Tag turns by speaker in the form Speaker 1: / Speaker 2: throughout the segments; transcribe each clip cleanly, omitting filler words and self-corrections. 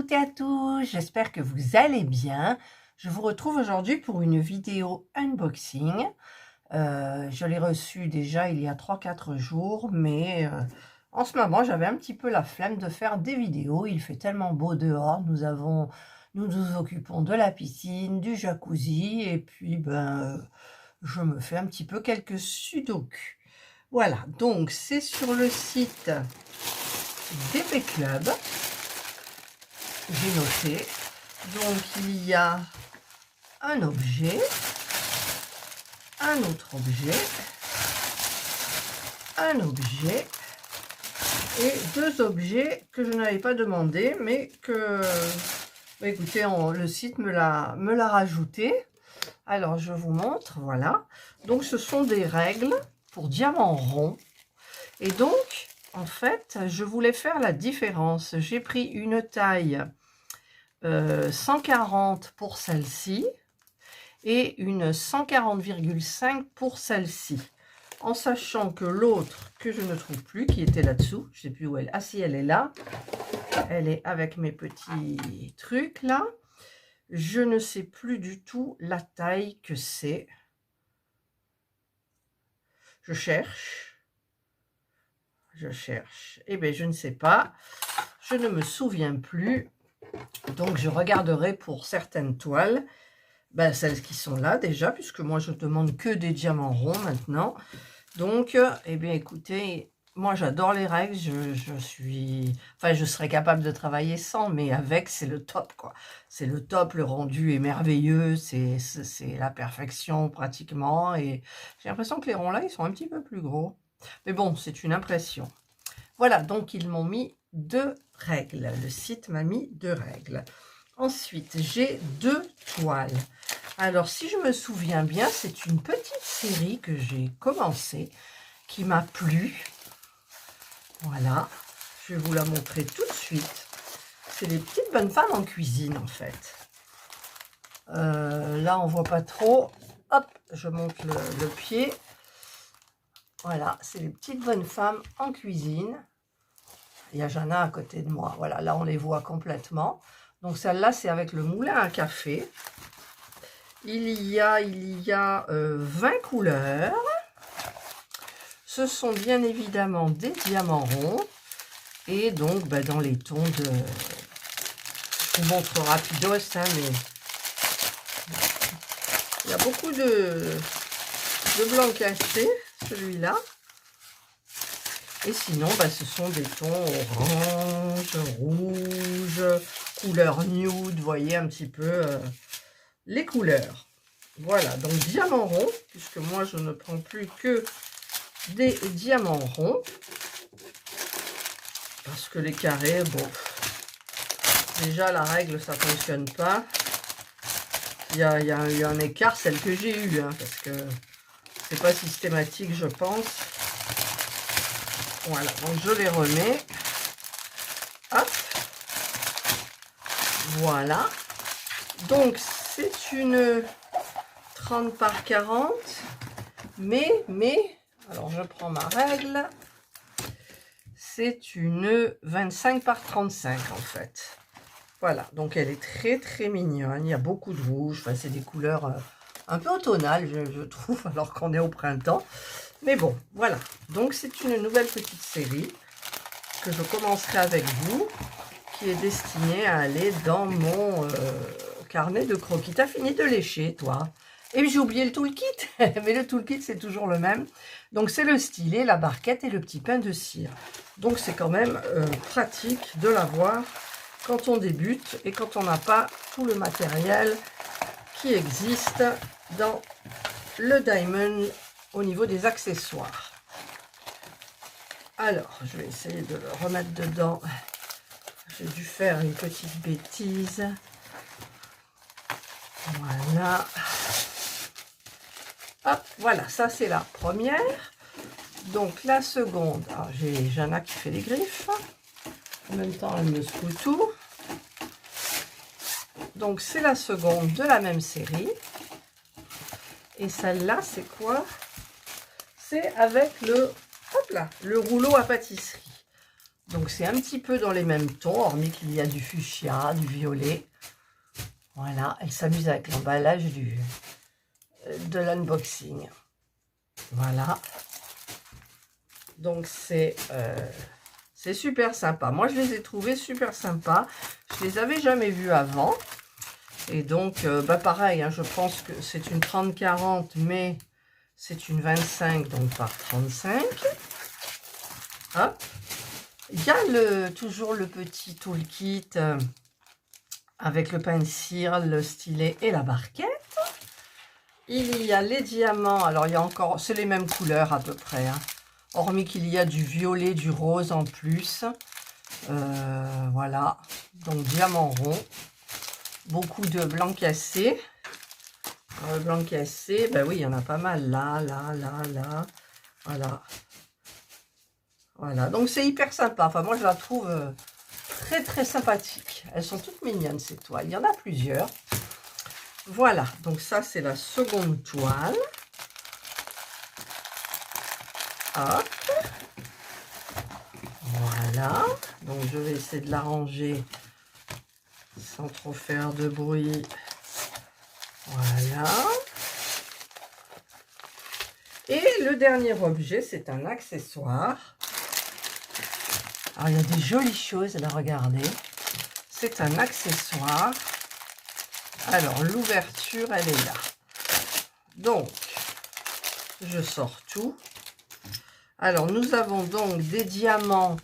Speaker 1: toutes et à tous, j'espère que vous allez bien. Je vous retrouve aujourd'hui pour une vidéo unboxing. Je l'ai reçue déjà il y a 3-4 jours, mais en ce moment j'avais un petit peu la flemme de faire des vidéos. Il fait tellement beau dehors, nous nous occupons de la piscine, du jacuzzi, et puis je me fais un petit peu quelques sudoku. Voilà, donc c'est sur le site DP Club. J'ai noté. Donc il y a un objet, un autre objet, un objet et deux objets que je n'avais pas demandé, mais que, écoutez, le site me l'a rajouté. Alors je vous montre, voilà. Donc ce sont des règles pour diamant rond. Et donc, en fait, je voulais faire la différence. J'ai pris une taille 140 pour celle-ci et une 140,5 pour celle-ci. En sachant que l'autre, que je ne trouve plus, qui était là-dessous, je ne sais plus où elle est. Ah si, elle est là. Elle est avec mes petits trucs là. Je ne sais plus du tout la taille que c'est. Je cherche. Eh bien, je ne sais pas. Je ne me souviens plus. Donc, je regarderai pour certaines toiles. Celles qui sont là déjà, puisque moi, je demande que des diamants ronds maintenant. Donc, eh bien, écoutez, moi, j'adore les règles. Je serais capable de travailler sans, mais avec, c'est le top, quoi. C'est le top, le rendu est merveilleux. C'est la perfection, pratiquement. Et j'ai l'impression que les ronds, là, ils sont un petit peu plus gros. Mais bon, c'est une impression. Voilà, donc ils m'ont mis 2 règles. Le site m'a mis 2 règles. Ensuite, j'ai 2 toiles. Alors, si je me souviens bien, c'est une petite série que j'ai commencée, qui m'a plu. Voilà, je vais vous la montrer tout de suite. C'est les petites bonnes femmes en cuisine, en fait. Là, on voit pas trop. Hop, je monte le pied. Voilà, c'est les petites bonnes femmes en cuisine. Il y a Jana à côté de moi. Voilà, là, on les voit complètement. Donc, celle-là, c'est avec le moulin à café. Il y a 20 couleurs. Ce sont bien évidemment des diamants ronds. Et donc, dans les tons de... Je vous montre rapidos, hein, mais... Il y a beaucoup de blanc cassé, celui-là. Et sinon, ce sont des tons orange, rouge, couleur nude. Vous voyez un petit peu les couleurs. Voilà, donc diamant rond, puisque moi, je ne prends plus que des diamants ronds. Parce que les carrés, bon, déjà, la règle, ça ne fonctionne pas. Il y a eu un écart, celle que j'ai eue, hein, parce que c'est pas systématique, je pense. Voilà, donc je les remets. Hop. Voilà. Donc, c'est une 30 par 40. Mais, alors je prends ma règle. C'est une 25 par 35, en fait. Voilà, donc elle est très très mignonne. Il y a beaucoup de rouge. Enfin, c'est des couleurs un peu automnales, je trouve, alors qu'on est au printemps. Mais bon, voilà. Donc, c'est une nouvelle petite série que je commencerai avec vous, qui est destinée à aller dans mon carnet de croquis. T'as fini de lécher, toi? Et puis, j'ai oublié le toolkit. Mais le toolkit, c'est toujours le même. Donc, c'est le stylet, la barquette et le petit pain de cire. Donc, c'est quand même pratique de l'avoir quand on débute et quand on n'a pas tout le matériel qui existe dans le diamond au niveau des accessoires. Alors, je vais essayer de le remettre dedans. J'ai dû faire une petite bêtise. Voilà. Hop, voilà, ça c'est la première. Donc la seconde, alors j'ai Jana qui fait les griffes. En même temps, elle me secoue tout. Donc, c'est la seconde de la même série. Et celle-là, c'est quoi? C'est avec le rouleau à pâtisserie. Donc c'est un petit peu dans les mêmes tons, hormis qu'il y a du fuchsia, du violet. Voilà, elle s'amuse avec l'emballage de l'unboxing. Voilà. Donc c'est super sympa. Moi je les ai trouvés super sympas. Je les avais jamais vus avant. Et donc pareil, hein, je pense que c'est une 30-40, mais c'est une 25, donc par 35. Hop. Il y a toujours le petit toolkit avec le pencil, le stylet et la barquette. Il y a les diamants. Alors, il y a encore... C'est les mêmes couleurs à peu près. Hein, hormis qu'il y a du violet, du rose en plus. Voilà. Donc, diamant rond. Beaucoup de blanc cassé. Le blanc cassé, ben oui, il y en a pas mal. Là. Voilà. Voilà, donc c'est hyper sympa. Enfin, moi, je la trouve très sympathique. Elles sont toutes mignonnes, ces toiles. Il y en a plusieurs. Voilà, donc ça, c'est la seconde toile. Hop. Voilà. Donc, je vais essayer de la ranger sans trop faire de bruit. Voilà. Et le dernier objet, c'est un accessoire. Alors, il y a des jolies choses, là, regardez. C'est un accessoire. Alors, l'ouverture, elle est là. Donc, je sors tout. Alors, nous avons donc des diamants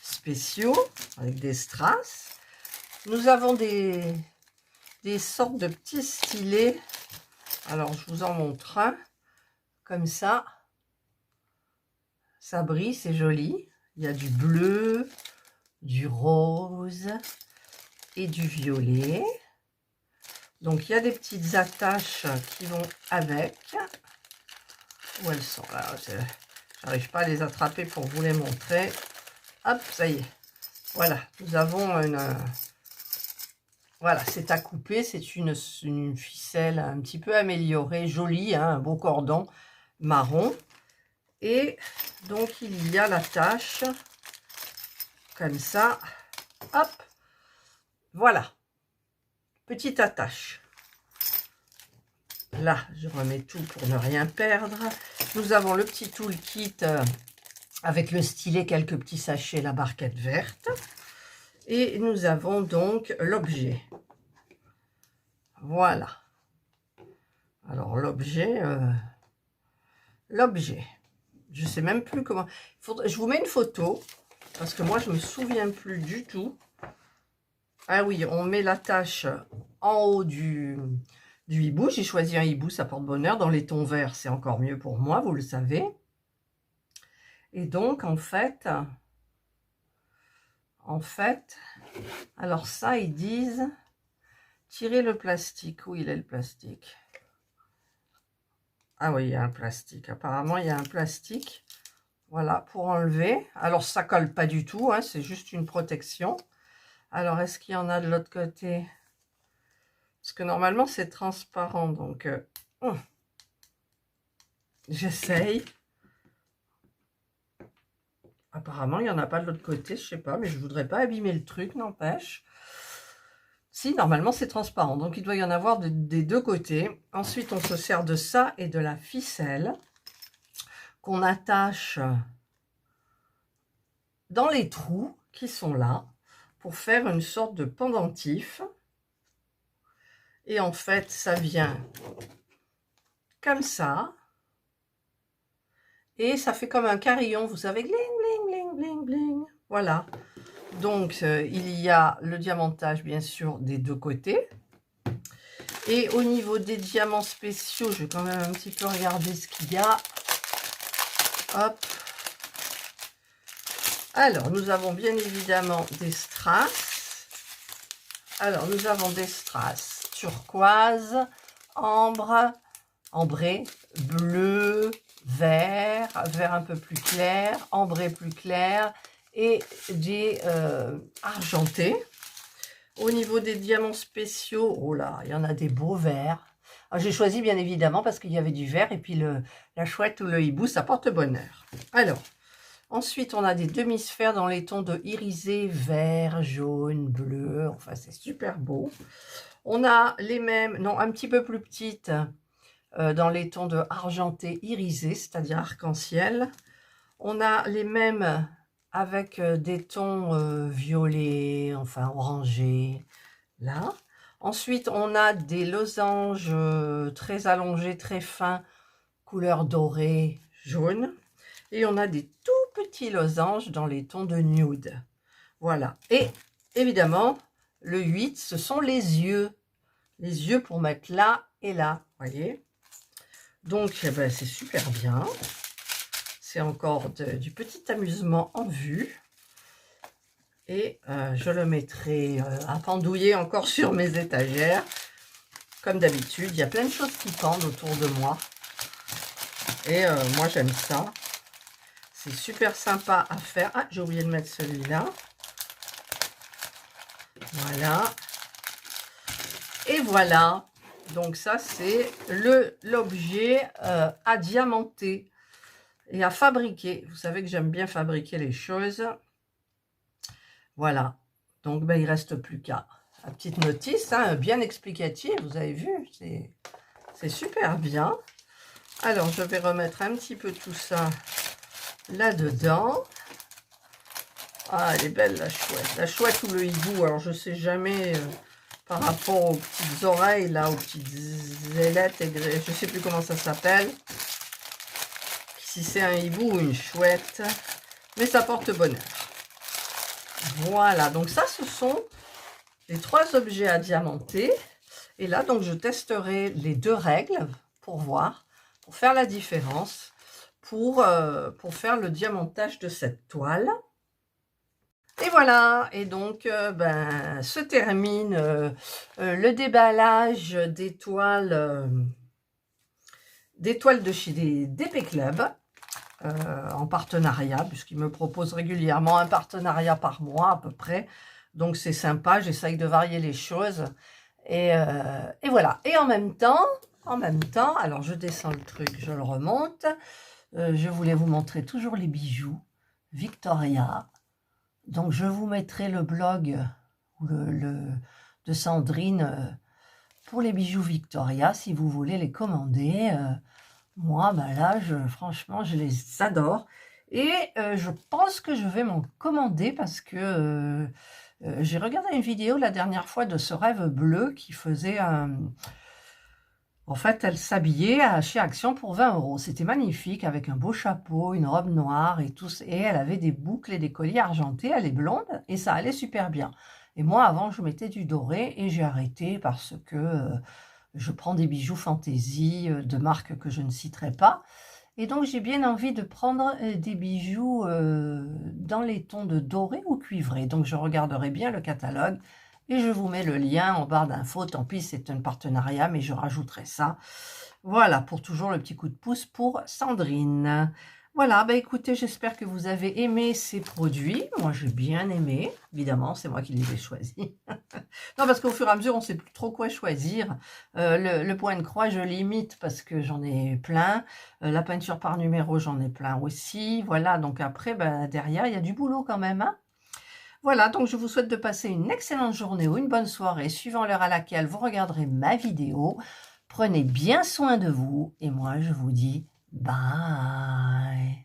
Speaker 1: spéciaux avec des strass. Nous avons des sortes de petits stylets. Alors, je vous en montre un. Comme ça. Ça brille, c'est joli. Il y a du bleu, du rose et du violet. Donc, il y a des petites attaches qui vont avec. Où elles sont là? Je n'arrive pas à les attraper pour vous les montrer. Hop, ça y est. Voilà, nous avons une... Voilà, c'est à couper. C'est une ficelle un petit peu améliorée, jolie, hein, un beau cordon marron. Et donc, il y a l'attache, comme ça, hop, voilà, petite attache. Là, je remets tout pour ne rien perdre. Nous avons le petit toolkit avec le stylet, quelques petits sachets, la barquette verte. Et nous avons donc l'objet. Voilà. Alors, l'objet... je sais même plus comment. Je vous mets une photo parce que moi je me souviens plus du tout. Ah oui, on met l'attache en haut du hibou. J'ai choisi un hibou, ça porte bonheur. Dans les tons verts, c'est encore mieux pour moi, vous le savez. Et donc en fait, alors ça ils disent tirer le plastique. Où il est le plastique? Ah oui, il y a un plastique. Apparemment, il y a un plastique. Voilà, pour enlever. Alors, ça colle pas du tout. Hein, c'est juste une protection. Alors, est-ce qu'il y en a de l'autre côté? Parce que normalement, c'est transparent. Donc, j'essaye. Apparemment, il n'y en a pas de l'autre côté. Je sais pas, mais je voudrais pas abîmer le truc, n'empêche. Si, normalement, c'est transparent. Donc, il doit y en avoir des deux côtés. Ensuite, on se sert de ça et de la ficelle qu'on attache dans les trous qui sont là pour faire une sorte de pendentif. Et en fait, ça vient comme ça. Et ça fait comme un carillon, vous savez, bling, bling, bling, bling, bling. Voilà. Donc, il y a le diamantage, bien sûr, des deux côtés. Et au niveau des diamants spéciaux, je vais quand même un petit peu regarder ce qu'il y a. Hop. Alors, nous avons bien évidemment des strass. Alors, nous avons des strass turquoise, ambre, ambré, bleu, vert, vert un peu plus clair, ambré plus clair et des argentés. Au niveau des diamants spéciaux, oh là, il y en a des beaux verts. J'ai choisi bien évidemment parce qu'il y avait du vert et puis la chouette ou le hibou, ça porte bonheur. Alors, Ensuite, on a des demi-sphères dans les tons de irisé, vert, jaune, bleu. Enfin, c'est super beau. On a les mêmes, non, un petit peu plus petites, dans les tons de argenté irisé, c'est-à-dire arc-en-ciel. On a les mêmes avec des tons violets, enfin orangés, là. Ensuite, on a des losanges très allongés, très fins, couleur dorée, jaune. Et on a des tout petits losanges dans les tons de nude. Voilà. Et évidemment, le 8, ce sont les yeux. Les yeux pour mettre là et là, voyez. Donc, eh ben, c'est super bien. C'est encore du petit amusement en vue. Et je le mettrai à pendouiller encore sur mes étagères. Comme d'habitude, il y a plein de choses qui pendent autour de moi. Et moi, j'aime ça. C'est super sympa à faire. Ah, j'ai oublié de mettre celui-là. Voilà. Et voilà. Donc ça, c'est l'objet à diamanter et à fabriquer. Vous savez que j'aime bien fabriquer les choses. Voilà. Donc, ben, il ne reste plus qu'à la petite notice, hein, bien explicative. Vous avez vu, c'est super bien. Alors, je vais remettre un petit peu tout ça là-dedans. Ah, elle est belle, la chouette. La chouette ou le hibou. Alors, je ne sais jamais par rapport aux petites oreilles, là, aux petites ailettes. Je ne sais plus comment ça s'appelle. Si c'est un hibou ou une chouette. Mais ça porte bonheur. Voilà. Donc, ça, ce sont les 3 objets à diamanter. Et là, donc, je testerai les 2 règles pour voir, pour faire la différence, pour faire le diamantage de cette toile. Et voilà, et donc ben, se termine le déballage des toiles de chez DP Club en partenariat, puisqu'ils me proposent régulièrement un partenariat par mois à peu près. Donc c'est sympa, j'essaye de varier les choses. Et voilà. Et en même temps, alors je descends le truc, je le remonte. Je voulais vous montrer toujours les bijoux Victoria. Donc, je vous mettrai le blog de Sandrine pour les bijoux Victoria, si vous voulez les commander. Moi, ben là, franchement, je les adore. Et je pense que je vais m'en commander parce que j'ai regardé une vidéo la dernière fois de ce rêve bleu qui faisait un... En fait, elle s'habillait chez Action pour 20 €. C'était magnifique, avec un beau chapeau, une robe noire et tout. Et elle avait des boucles et des colliers argentés. Elle est blonde et ça allait super bien. Et moi, avant, je mettais du doré et j'ai arrêté parce que je prends des bijoux fantaisie de marques que je ne citerai pas. Et donc, j'ai bien envie de prendre des bijoux dans les tons de doré ou cuivré. Donc, je regarderai bien le catalogue. Et je vous mets le lien en barre d'infos. Tant pis, c'est un partenariat, mais je rajouterai ça. Voilà, pour toujours le petit coup de pouce pour Sandrine. Voilà, bah écoutez, j'espère que vous avez aimé ces produits. Moi, j'ai bien aimé. Évidemment, c'est moi qui les ai choisis. Non, parce qu'au fur et à mesure, on ne sait plus trop quoi choisir. Le point de croix, je limite parce que j'en ai plein. La peinture par numéro, j'en ai plein aussi. Voilà, donc après, bah, derrière, il y a du boulot quand même, hein. Voilà, donc je vous souhaite de passer une excellente journée ou une bonne soirée, suivant l'heure à laquelle vous regarderez ma vidéo. Prenez bien soin de vous et moi, je vous dis bye.